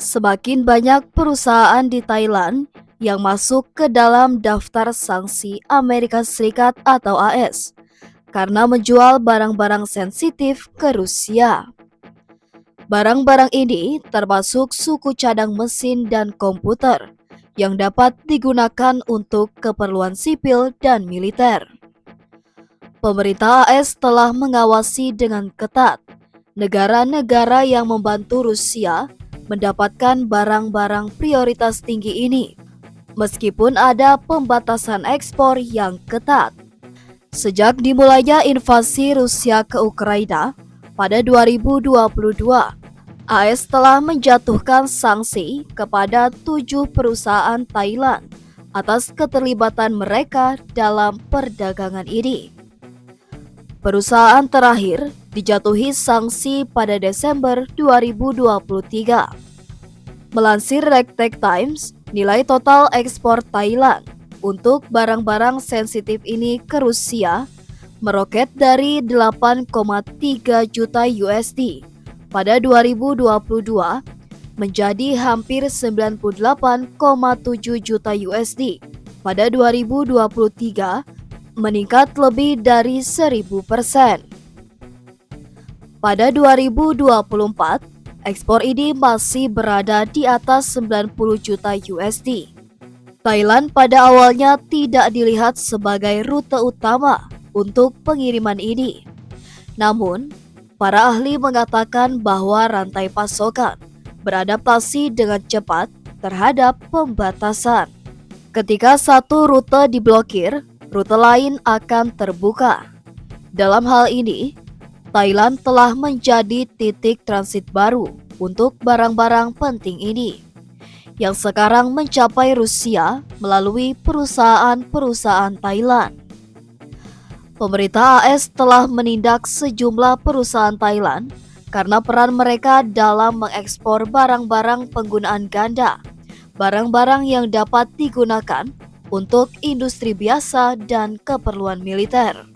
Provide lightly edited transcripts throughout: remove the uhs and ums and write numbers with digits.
Semakin banyak perusahaan di Thailand yang masuk ke dalam daftar sanksi Amerika Serikat atau AS karena menjual barang-barang sensitif ke Rusia. Barang-barang ini termasuk suku cadang mesin dan komputer yang dapat digunakan untuk keperluan sipil dan militer. Pemerintah AS telah mengawasi dengan ketat negara-negara yang membantu Rusia mendapatkan barang-barang prioritas tinggi ini, meskipun ada pembatasan ekspor yang ketat. Sejak dimulainya invasi Rusia ke Ukraina pada 2022, AS telah menjatuhkan sanksi kepada 7 perusahaan Thailand atas keterlibatan mereka dalam perdagangan ini. Perusahaan terakhir dijatuhi sanksi pada Desember 2023. Melansir Rectech Times, nilai total ekspor Thailand untuk barang-barang sensitif ini ke Rusia meroket dari 8,3 juta USD pada 2022 menjadi hampir 98,7 juta USD pada 2023, meningkat lebih dari 1000%. Pada 2024, ekspor ini masih berada di atas 90 juta USD. Thailand pada awalnya tidak dilihat sebagai rute utama untuk pengiriman ini. Namun, para ahli mengatakan bahwa rantai pasokan beradaptasi dengan cepat terhadap pembatasan. Ketika satu rute diblokir, rute lain akan terbuka. Dalam hal ini, Thailand telah menjadi titik transit baru untuk barang-barang penting ini, yang sekarang mencapai Rusia melalui perusahaan-perusahaan Thailand. Pemerintah AS telah menindak sejumlah perusahaan Thailand karena peran mereka dalam mengekspor barang-barang penggunaan ganda, barang-barang yang dapat digunakan untuk industri biasa dan keperluan militer.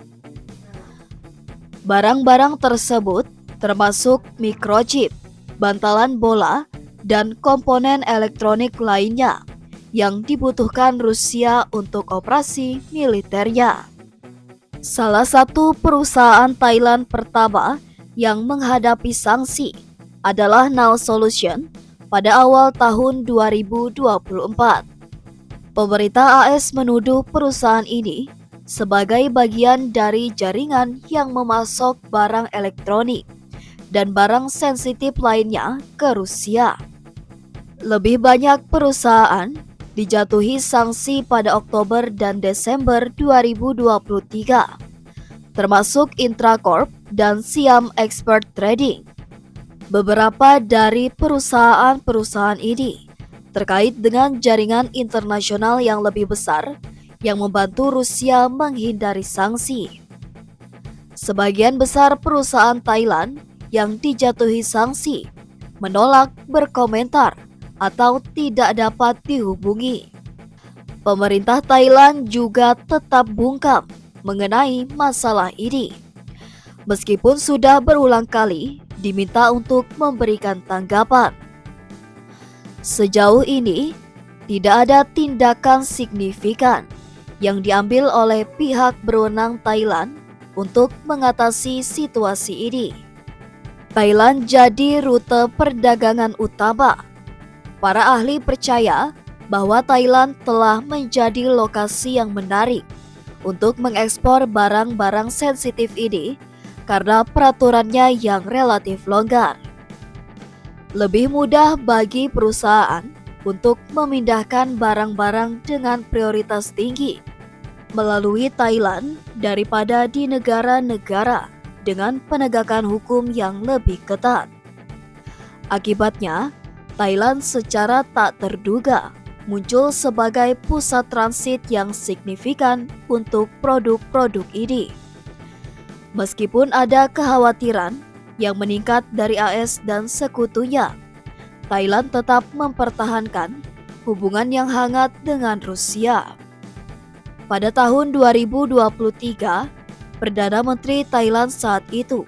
Barang-barang tersebut termasuk microchip, bantalan bola, dan komponen elektronik lainnya yang dibutuhkan Rusia untuk operasi militernya. Salah satu perusahaan Thailand pertama yang menghadapi sanksi adalah Null Solution pada awal tahun 2024. Pemerintah AS menuduh perusahaan ini sebagai bagian dari jaringan yang memasok barang elektronik dan barang sensitif lainnya ke Rusia. Lebih banyak perusahaan dijatuhi sanksi pada Oktober dan Desember 2023, termasuk Intracorp dan Siam Expert Trading. Beberapa dari perusahaan-perusahaan ini terkait dengan jaringan internasional yang lebih besar yang membantu Rusia menghindari sanksi. Sebagian besar perusahaan Thailand yang dijatuhi sanksi menolak berkomentar atau tidak dapat dihubungi. Pemerintah Thailand juga tetap bungkam mengenai masalah ini, meskipun sudah berulang kali diminta untuk memberikan tanggapan. Sejauh ini, tidak ada tindakan signifikan yang diambil oleh pihak berwenang Thailand untuk mengatasi situasi ini. Thailand jadi rute perdagangan utama. Para ahli percaya bahwa Thailand telah menjadi lokasi yang menarik untuk mengekspor barang-barang sensitif ini karena peraturannya yang relatif longgar. Lebih mudah bagi perusahaan untuk memindahkan barang-barang dengan prioritas tinggi melalui Thailand daripada di negara-negara dengan penegakan hukum yang lebih ketat. Akibatnya, Thailand secara tak terduga muncul sebagai pusat transit yang signifikan untuk produk-produk ini. Meskipun ada kekhawatiran yang meningkat dari AS dan sekutunya, Thailand tetap mempertahankan hubungan yang hangat dengan Rusia. Pada tahun 2023, Perdana Menteri Thailand saat itu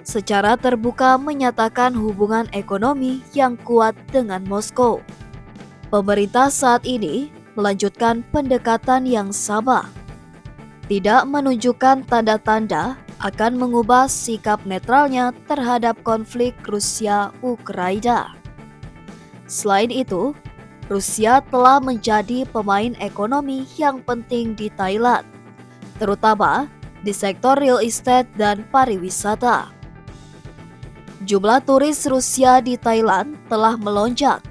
secara terbuka menyatakan hubungan ekonomi yang kuat dengan Moskow. Pemerintah saat ini melanjutkan pendekatan yang sama, tidak menunjukkan tanda-tanda akan mengubah sikap netralnya terhadap konflik Rusia-Ukraina. Selain itu, Rusia telah menjadi pemain ekonomi yang penting di Thailand, terutama di sektor real estate dan pariwisata. Jumlah turis Rusia di Thailand telah melonjak,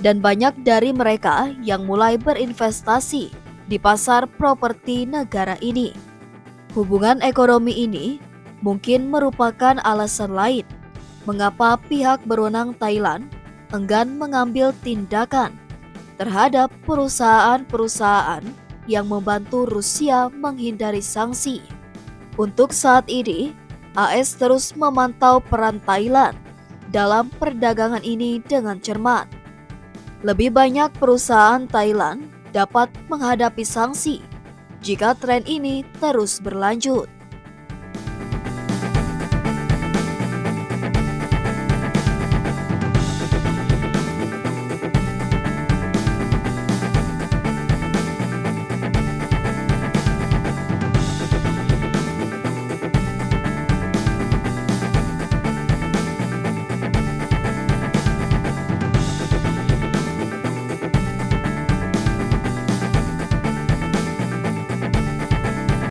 dan banyak dari mereka yang mulai berinvestasi di pasar properti negara ini. Hubungan ekonomi ini mungkin merupakan alasan lain mengapa pihak berwenang Thailand enggan mengambil tindakan terhadap perusahaan-perusahaan yang membantu Rusia menghindari sanksi. Untuk saat ini, AS terus memantau peran Thailand dalam perdagangan ini dengan cermat. Lebih banyak perusahaan Thailand dapat menghadapi sanksi jika tren ini terus berlanjut.